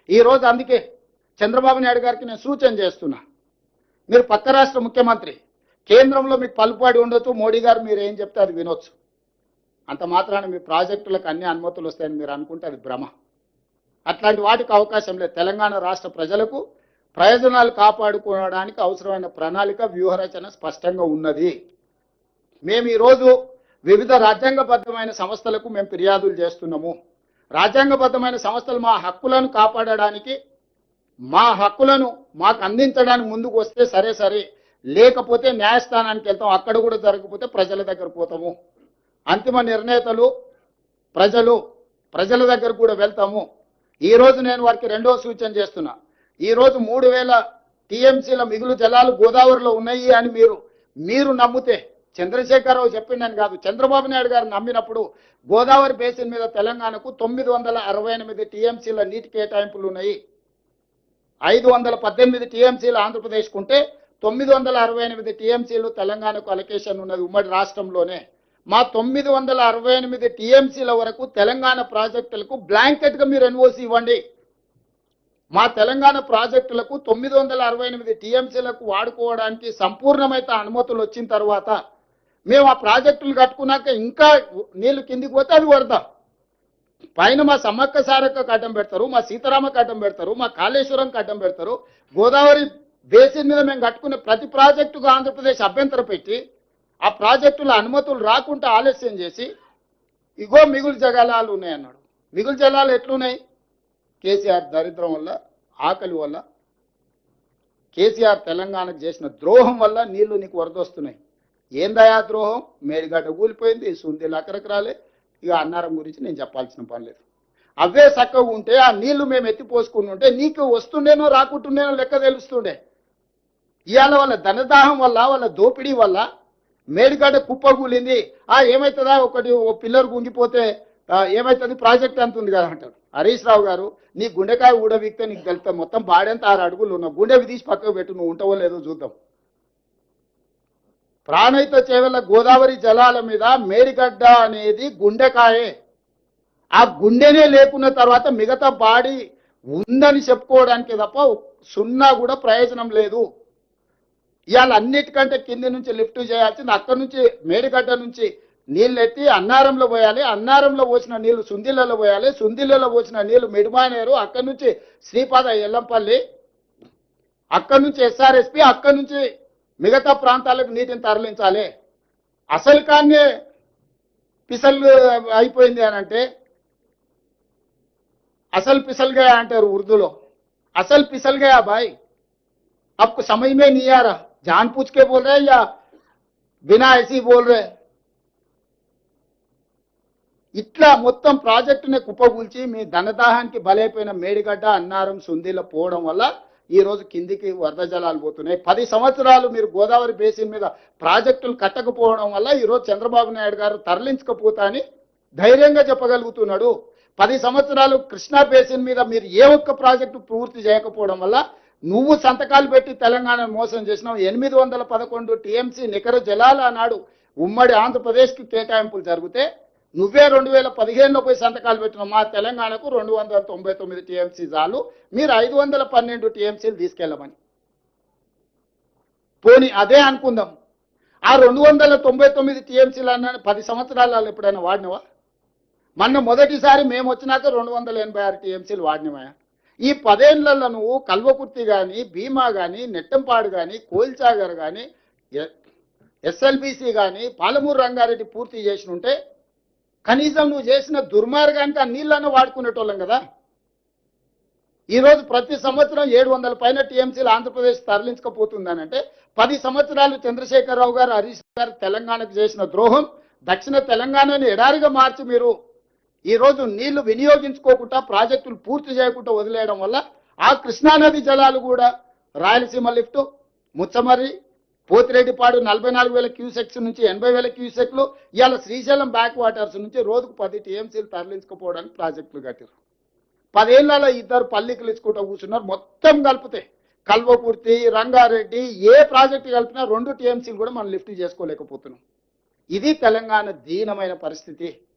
ఈ రోజు అందుకే చంద్రబాబు నాయుడు గారికి నేను సూచన చేస్తున్నా, మీరు పక్క రాష్ట్ర ముఖ్యమంత్రి, కేంద్రంలో మీకు పలుపాడి ఉండొచ్చు, మోడీ గారు మీరు ఏం చెప్తే అది వినొచ్చు. అంత మాత్రాన మీ ప్రాజెక్టులకు అన్ని అనుమతులు వస్తాయని మీరు అనుకుంటే అది భ్రమ. అట్లాంటి వాటికి అవకాశం లేదు. తెలంగాణ రాష్ట్ర ప్రజలకు ప్రయోజనాలు కాపాడుకోవడానికి అవసరమైన ప్రణాళిక వ్యూహరచన స్పష్టంగా ఉన్నది. మేము ఈరోజు వివిధ రాజ్యాంగబద్ధమైన సంస్థలకు మేము ఫిర్యాదులు చేస్తున్నాము. రాజ్యాంగబద్ధమైన సంస్థలు మా హక్కులను కాపాడడానికి, మా హక్కులను మాకు అందించడానికి ముందుకు వస్తే సరే, లేకపోతే న్యాయస్థానానికి వెళ్తాం. అక్కడ కూడా జరగకపోతే ప్రజల దగ్గర పోతాము. అంతిమ నిర్ణేతలు ప్రజల దగ్గర కూడా వెళ్తాము. ఈరోజు నేను వారికి రెండో సూచన చేస్తున్నా. ఈరోజు 3000 టీఎంసీల మిగులు జలాలు గోదావరిలో ఉన్నాయి అని మీరు నమ్మితే, చంద్రశేఖరరావు చెప్పిందని కాదు, చంద్రబాబు నాయుడు గారు నమ్మినప్పుడు గోదావరి బేసిన్ మీద తెలంగాణకు 968 టీఎంసీల నీటి కేటాయింపులు ఉన్నాయి. 518 టీఎంసీలు ఆంధ్రప్రదేశ్కు ఉంటే 968 టీఎంసీలు తెలంగాణకు అలొకేషన్ ఉన్నది ఉమ్మడి రాష్ట్రంలోనే. మా 968 టీఎంసీల వరకు తెలంగాణ ప్రాజెక్టులకు బ్లాంకెట్గా మీరు ఎన్ఓసి ఇవ్వండి. మా తెలంగాణ ప్రాజెక్టులకు 968 టీఎంసీలకు వాడుకోవడానికి సంపూర్ణమైన అనుమతులు వచ్చిన తర్వాత మేము ఆ ప్రాజెక్టులు కట్టుకున్నాక ఇంకా నీళ్లు కిందికి పోతే అది వరద. పైన మా సమ్మక్క సారక్కకు అడ్డం పెడతారు, మా సీతారామకు అడ్డం పెడతారు, మా కాళేశ్వరంకి అడ్డం పెడతారు. గోదావరి బేసిన్ మీద మేము కట్టుకునే ప్రతి ప్రాజెక్టుకు ఆంధ్రప్రదేశ్ అభ్యంతరం పెట్టి ఆ ప్రాజెక్టుల అనుమతులు రాకుండా ఆలస్యం చేసి ఇగో మిగులు జలాలు ఉన్నాయన్నాడు. మిగులు జలాలు ఎట్లున్నాయి? కేసీఆర్ దరిద్రం వల్ల, ఆకలి వల్ల, కేసీఆర్ తెలంగాణకు చేసిన ద్రోహం వల్ల నీళ్లు నీకు వరదొస్తున్నాయి. ఏందయా ద్రోహం? మేడిగడ్డ కూలిపోయింది, సుందీలు అక్కడికి రాలే. ఇక అన్నారం గురించి నేను చెప్పాల్సిన పని లేదు. అవే చక్కగా ఉంటే ఆ నీళ్లు మేము ఎత్తిపోసుకుని ఉంటే నీకు వస్తుండేనో రాకుంటుండేనో లెక్క తెలుస్తుండే. ఇవాళ వాళ్ళ ధనదాహం వల్ల, వాళ్ళ దోపిడీ వల్ల మేడిగడ్డ కుప్పగూలింది. ఏమవుతుందా, ఓ పిల్లర్ గుంగిపోతే ఏమవుతుంది, ప్రాజెక్ట్ అంత ఉంది కదా అంటారు. హరీష్ రావు గారు, నీ గుండెకాయ ఊడవిక్తే నీకు తెలుస్తా. మొత్తం బాడెంత 6 అడుగులు ఉన్నావు, గుండెవి తీసి పక్కకు పెట్టు, నువ్వు ఉంటావో లేదో చూద్దాం. ప్రాణహిత చేవెళ్ల గోదావరి జలాల మీద మేడిగడ్డ అనేది గుండెకాయే. ఆ గుండెనే లేకున్న తర్వాత మిగతా బాడీ ఉందని చెప్పుకోవడానికి తప్ప సున్నా కూడా ప్రయోజనం లేదు. ఇవాళ అన్నిటికంటే కింది నుంచి లిఫ్ట్ చేయాల్సింది, అక్కడి నుంచి మేడిగడ్డ నుంచి నీళ్ళు ఎత్తి అన్నారంలో పోయాలి, అన్నారంలో పోసిన నీళ్లు సుందిళ్లలో పోయాలి, సుందిళ్లలో పోసిన నీళ్లు మిడిమానేరు, అక్కడి నుంచి శ్రీపాద ఎల్లంపల్లి, అక్కడి నుంచి ఎస్ఆర్ఎస్పి, అక్కడి నుంచి మిగతా ప్రాంతాలకు నీటిని తరలించాలి. అసలు కానీ పిసలు అయిపోయింది అని అంటే, అసలు పిసలుగా అంటారు ఉర్దూలో. అసలు పిసలుగా భాయ్, आपको समझ में नहीं आ रहा, जानबूझ के बोल रहे या बिना ऐसी बोल रहे. ఇట్లా మొత్తం ప్రాజెక్టుని కుప్పగూల్చి మీ ధనదాహానికి బలైపోయిన మేడిగడ్డ, అన్నారం, సుందీల పోవడం వల్ల ఈ రోజు కిందికి వరద జలాలు పోతున్నాయి. 10 సంవత్సరాలు మీరు గోదావరి బేసిన్ మీద ప్రాజెక్టులు కట్టకపోవడం వల్ల ఈరోజు చంద్రబాబు నాయుడు గారు తరలించకపోతా అని ధైర్యంగా చెప్పగలుగుతున్నాడు. 10 సంవత్సరాలు కృష్ణా బేసిన్ మీద మీరు ఏ ఒక్క ప్రాజెక్టు పూర్తి చేయకపోవడం వల్ల నువ్వు సంతకాలు పెట్టి తెలంగాణను మోసం చేసినావు. 811 టీఎంసీ నికర జలాలు అన్నాడు ఉమ్మడి ఆంధ్రప్రదేశ్కి కేటాయింపులు జరిగితే నువ్వే 2015లో పోయి సంతకాలు పెట్టినావు. మా తెలంగాణకు 299 టీఎంసీ చాలు, మీరు 512 టీఎంసీలు తీసుకెళ్ళమని. పోనీ అదే అనుకుందాం, ఆ 299 టీఎంసీలు అన్న 10 సంవత్సరాలలో ఎప్పుడైనా వాడినవా? మొన్న మొదటిసారి మేము వచ్చినాక 286 టీఎంసీలు వాడినవా? ఈ 10 ఏళ్లలో నువ్వు కల్వకుర్తి కానీ, భీమా కానీ, నెట్టంపాడు కానీ, కోల్చాగర్ కానీ, ఎస్ఎల్బిసి కానీ, పాలమూరు రంగారెడ్డి పూర్తి చేసి ఉంటే కనీసం నువ్వు చేసిన దుర్మార్గానికి ఆ నీళ్లను వాడుకునేటోళ్ళం కదా. ఈరోజు ప్రతి సంవత్సరం 700 పైన టీఎంసీలు ఆంధ్రప్రదేశ్ తరలించకపోతుందనంటే 10 సంవత్సరాలు చంద్రశేఖరరావు గారు, హరీష్ గారు తెలంగాణకు చేసిన ద్రోహం, దక్షిణ తెలంగాణని ఎడారిగా మార్చి మీరు ఈరోజు నీళ్లు వినియోగించుకోకుండా ప్రాజెక్టులు పూర్తి చేయకుండా వదిలేయడం వల్ల ఆ కృష్ణానది జలాలు కూడా రాయలసీమ లిఫ్ట్, ముచ్చమర్రి, పోతిరెడ్డిపాడు 44,000 క్యూసెక్స్ నుంచి 80,000 క్యూసెక్లు, ఇవాళ శ్రీశైలం బ్యాక్ వాటర్స్ నుంచి రోజుకు 10 టీఎంసీలు తరలించుకోవడానికి ప్రాజెక్టులు కట్టారు. 10 ఏళ్లలో ఇద్దరు పల్లికలు ఇచ్చుకుంటూ కూర్చున్నారు. మొత్తం కలిపితే కల్వకుర్తి, రంగారెడ్డి ఏ ప్రాజెక్టు కలిపినా 2 టీఎంసీలు కూడా మనం లిఫ్ట్ చేసుకోలేకపోతున్నాం. ఇది తెలంగాణ దీనమైన పరిస్థితి.